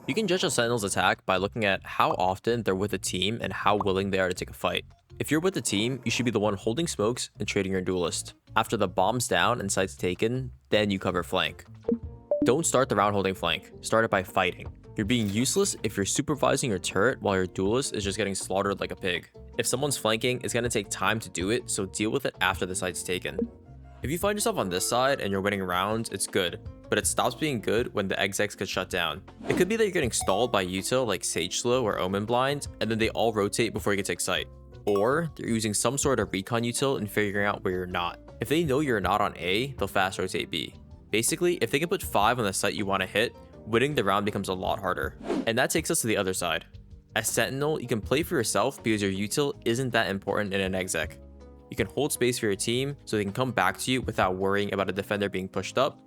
You can judge a Sentinel's attack by looking at how often they're with a team and how willing they are to take a fight. If you're with the team, you should be the one holding smokes and trading your duelist. After the bomb's down and site's taken, then you cover flank. Don't start the round holding flank, start it by fighting. You're being useless if you're supervising your turret while your duelist is just getting slaughtered like a pig. If someone's flanking, it's going to take time to do it, so deal with it after the site's taken. If you find yourself on this side and you're winning rounds, it's good, but it stops being good when the execs get shut down. It could be that you're getting stalled by util like Sage Slow or Omen Blind, and then they all rotate before you can take site. Or they're using some sort of recon util and figuring out where you're not. If they know you're not on A, they'll fast rotate B. Basically, if they can put 5 on the site you want to hit, winning the round becomes a lot harder. And that takes us to the other side. As Sentinel, you can play for yourself because your util isn't that important in an exec. You can hold space for your team so they can come back to you without worrying about a defender being pushed up,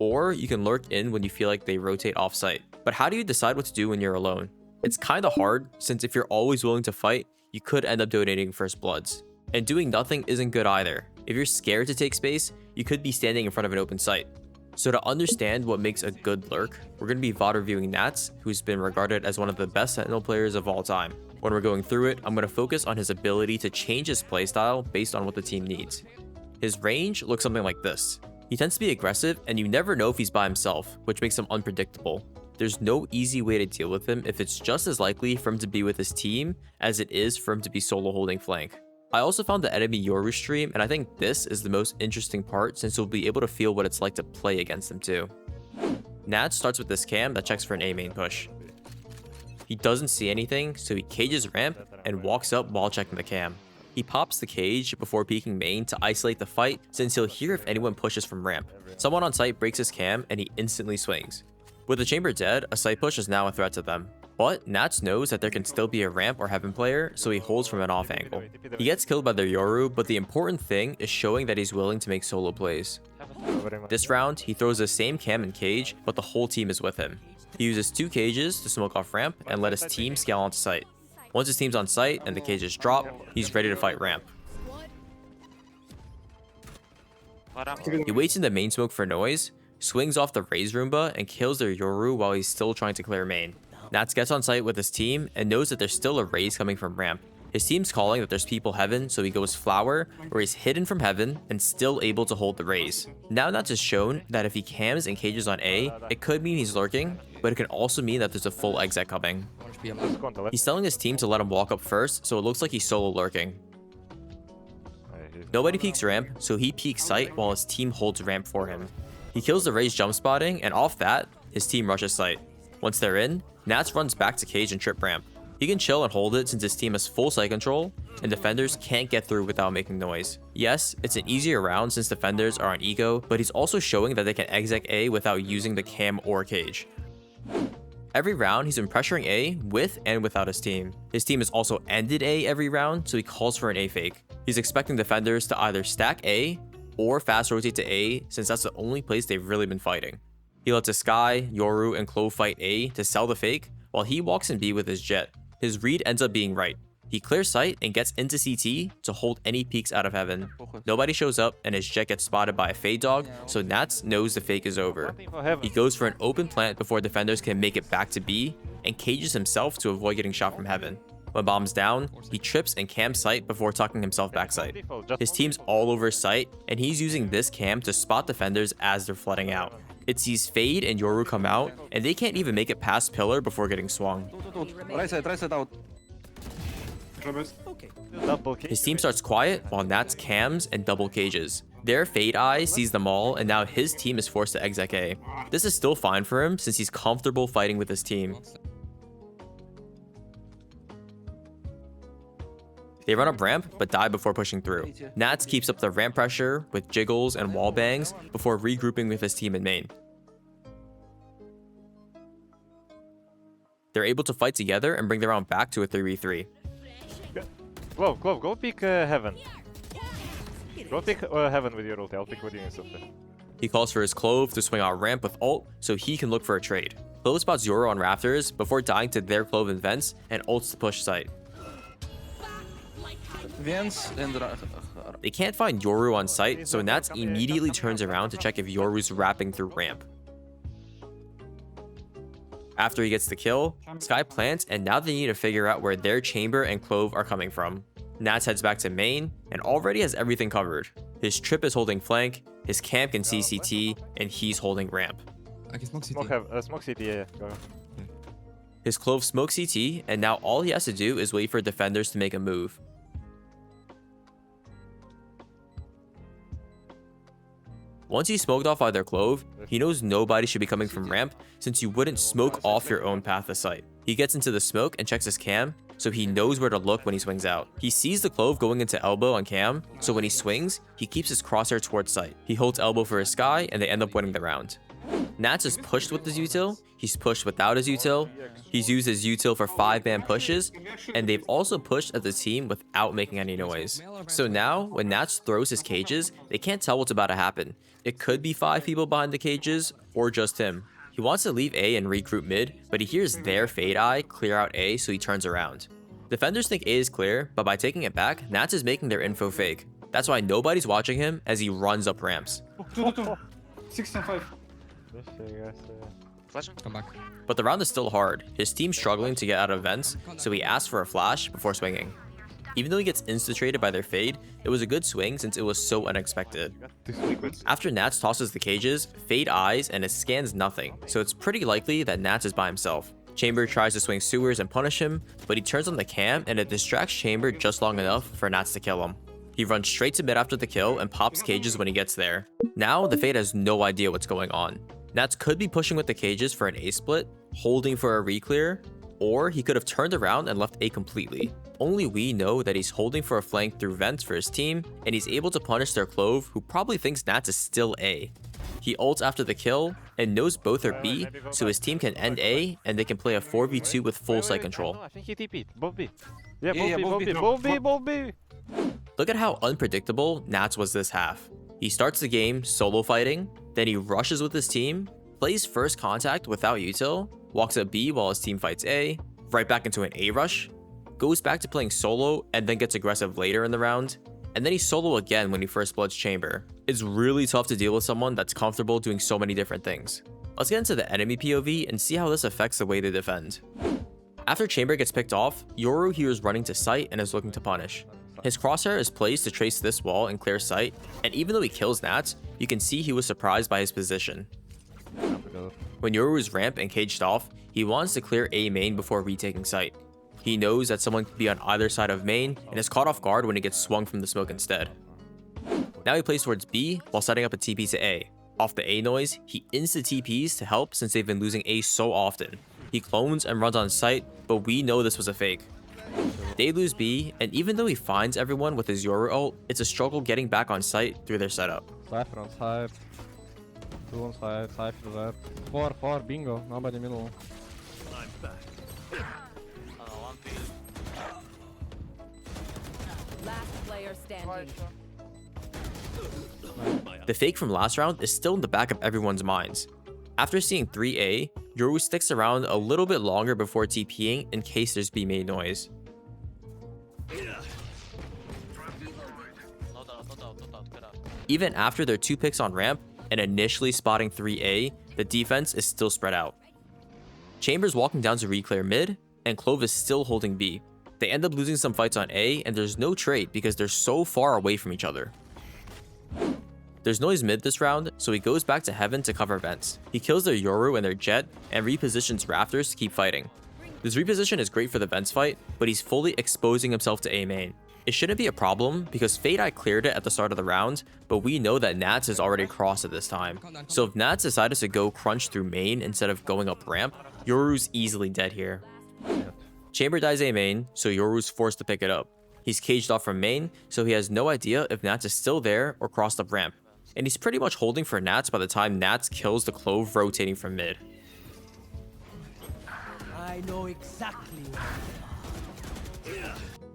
or you can lurk in when you feel like they rotate off site. But how do you decide what to do when you're alone? It's kinda hard, since if you're always willing to fight, you could end up donating first bloods. And doing nothing isn't good either. If you're scared to take space, you could be standing in front of an open site. So to understand what makes a good lurk, we're going to be VOD reviewing Nats, who's been regarded as one of the best Sentinel players of all time. When we're going through it, I'm going to focus on his ability to change his playstyle based on what the team needs. His range looks something like this. He tends to be aggressive, and you never know if he's by himself, which makes him unpredictable. There's no easy way to deal with him if it's just as likely for him to be with his team as it is for him to be solo holding flank. I also found the enemy Yoru stream, and I think this is the most interesting part since you'll be able to feel what it's like to play against him too. Nats starts with this cam that checks for an A main push. He doesn't see anything, so he cages ramp and walks up while checking the cam. He pops the cage before peeking main to isolate the fight since he'll hear if anyone pushes from ramp. Someone on site breaks his cam and he instantly swings. With the chamber dead, a site push is now a threat to them. But Nats knows that there can still be a ramp or heaven player, so he holds from an off angle. He gets killed by their Yoru, but the important thing is showing that he's willing to make solo plays. This round, he throws the same cam and cage, but the whole team is with him. He uses 2 cages to smoke off ramp and let his team scale onto site. Once his team's on site and the cages drop, he's ready to fight ramp. He waits in the main smoke for noise, swings off the Raze Roomba, and kills their Yoru while he's still trying to clear main. Nats gets on site with his team and knows that there's still a Raze coming from ramp. His team's calling that there's people heaven, so he goes flower, where he's hidden from heaven and still able to hold the Raze. Now Nats has shown that if he cams and cages on A, it could mean he's lurking, but it can also mean that there's a full exec coming. He's telling his team to let him walk up first, so it looks like he's solo lurking. Nobody peeks ramp, so he peeks site while his team holds ramp for him. He kills the Raze jump spotting, and off that, his team rushes site. Once they're in, Nats runs back to cage and trip ramp. He can chill and hold it since his team has full site control, and defenders can't get through without making noise. Yes, it's an easier round since defenders are on ego, but he's also showing that they can exec A without using the cam or cage. Every round, he's been pressuring A with and without his team. His team has also ended A every round, so he calls for an A fake. He's expecting defenders to either stack A or fast rotate to A since that's the only place they've really been fighting. He lets a Sky, Yoru, and Clove fight A to sell the fake, while he walks in B with his Jet. His read ends up being right. He clears sight and gets into CT to hold any peeks out of heaven. Nobody shows up and his Jet gets spotted by a Fade Dog, so Nats knows the fake is over. He goes for an open plant before defenders can make it back to B, and cages himself to avoid getting shot from heaven. When bomb's down, he trips and cams sight before tucking himself back sight. His team's all over sight, and he's using this cam to spot defenders as they're flooding out. It sees Fade and Yoru come out, and they can't even make it past pillar before getting swung. His team starts quiet while Nats cams and double cages. Their Fade Eye sees them all, and now his team is forced to exec A. This is still fine for him since he's comfortable fighting with his team. They run up ramp, but die before pushing through. Nats keeps up the ramp pressure with jiggles and wall bangs before regrouping with his team in main. They're able to fight together and bring the round back to a 3v3. Clove, go pick heaven. Go pick heaven with your ulti, I'll pick with you instantly. He calls for his Clove to swing out ramp with ult so he can look for a trade. Clove spots Yoru on rafters before dying to their Clove in vents and ults to push site. They can't find Yoru on site, so Nats immediately turns around to check if Yoru's wrapping through ramp. After he gets the kill, Sky plants, and now they need to figure out where their chamber and Clove are coming from. Nats heads back to main and already has everything covered. His trip is holding flank, his camp can see CT, and he's holding ramp. I can smoke CT. Smoke CT, yeah. Go. His Clove smokes CT, and now all he has to do is wait for defenders to make a move. Once he's smoked off either Clove, he knows nobody should be coming from ramp since you wouldn't smoke off your own path of sight. He gets into the smoke and checks his cam, so he knows where to look when he swings out. He sees the Clove going into elbow on cam, so when he swings, he keeps his crosshair towards sight. He holds elbow for his Sky, and they end up winning the round. Nats is pushed with his util, he's pushed without his util, he's used his util for 5-man pushes, and they've also pushed at the team without making any noise. So now, when Nats throws his cages, they can't tell what's about to happen. It could be 5 people behind the cages, or just him. He wants to leave A and regroup mid, but he hears their Fade Eye clear out A, so he turns around. Defenders think A is clear, but by taking it back, Nats is making their info fake. That's why nobody's watching him as he runs up ramps. 6 and 5. Come back. But the round is still hard. His team's struggling to get out of vents, so he asks for a flash before swinging. Even though he gets insta-traded by their fade, it was a good swing since it was so unexpected. After Nats tosses the cages, Fade eyes and it scans nothing, so it's pretty likely that Nats is by himself. Chamber tries to swing sewers and punish him, but he turns on the cam and it distracts Chamber just long enough for Nats to kill him. He runs straight to mid after the kill and pops cages when he gets there. Now, the Fade has no idea what's going on. Nats could be pushing with the cages for an A split, holding for a re-clear, or he could have turned around and left A completely. Only we know that he's holding for a flank through vents for his team, and he's able to punish their Clove, who probably thinks Nats is still A. He ults after the kill, and knows both are B, so his team can end A, and they can play a 4v2 with full site control. I think he TP'd. Both B. Yeah, both B. Look at how unpredictable Nats was this half. He starts the game solo fighting, then he rushes with his team, plays first contact without util, walks up B while his team fights A, right back into an A rush, goes back to playing solo and then gets aggressive later in the round, and then he's solo again when he first bloods Chamber. It's really tough to deal with someone that's comfortable doing so many different things. Let's get into the enemy POV and see how this affects the way they defend. After Chamber gets picked off, Yoru here is running to sight and is looking to punish. His crosshair is placed to trace this wall and clear sight, and even though he kills Nats, you can see he was surprised by his position. When Yoru is ramped and caged off, he wants to clear A main before retaking sight. He knows that someone could be on either side of main and is caught off guard when he gets swung from the smoke instead. Now he plays towards B while setting up a TP to A. Off the A noise, he insta-TPs to help since they've been losing A so often. He clones and runs on sight, but we know this was a fake. They lose B, and even though he finds everyone with his Yoru ult, it's a struggle getting back on site through their setup. Cypher on side. 2 on side, Cypher left. 4, bingo, nobody middle. Last player standing. The fake from last round is still in the back of everyone's minds. After seeing 3A, Yoru sticks around a little bit longer before TPing in case there's B main noise. Even after their 2 picks on ramp and initially spotting 3A, the defense is still spread out. Chamber's walking down to re-clear mid, and Clove is still holding B. They end up losing some fights on A, and there's no trade because they're so far away from each other. There's noise mid this round, so he goes back to heaven to cover vents. He kills their Yoru and their Jet, and repositions Rafters to keep fighting. This reposition is great for the vents fight, but he's fully exposing himself to A main. It shouldn't be a problem because Fade Eye cleared it at the start of the round, but we know that Nats is already crossed at this time. So if Nats decided to go crunch through main instead of going up ramp, Yoru's easily dead here. Chamber dies A main, so Yoru's forced to pick it up. He's caged off from main, so he has no idea if Nats is still there or crossed up ramp. And he's pretty much holding for Nats by the time Nats kills the Clove rotating from mid. I know exactly.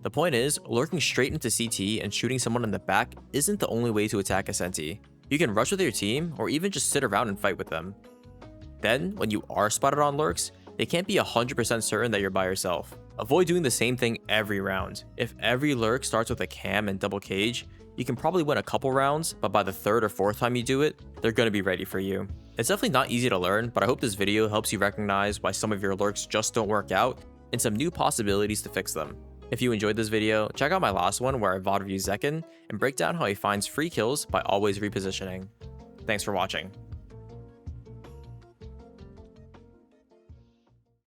The point is, lurking straight into CT and shooting someone in the back isn't the only way to attack a Senti. You can rush with your team or even just sit around and fight with them. Then, when you are spotted on lurks, they can't be 100% certain that you're by yourself. Avoid doing the same thing every round. If every lurk starts with a cam and double cage, you can probably win a couple rounds, but by the 3rd or 4th time you do it, they're going to be ready for you. It's definitely not easy to learn, but I hope this video helps you recognize why some of your lurks just don't work out and some new possibilities to fix them. If you enjoyed this video, check out my last one where I VOD review Zekin and break down how he finds free kills by always repositioning. Thanks for watching.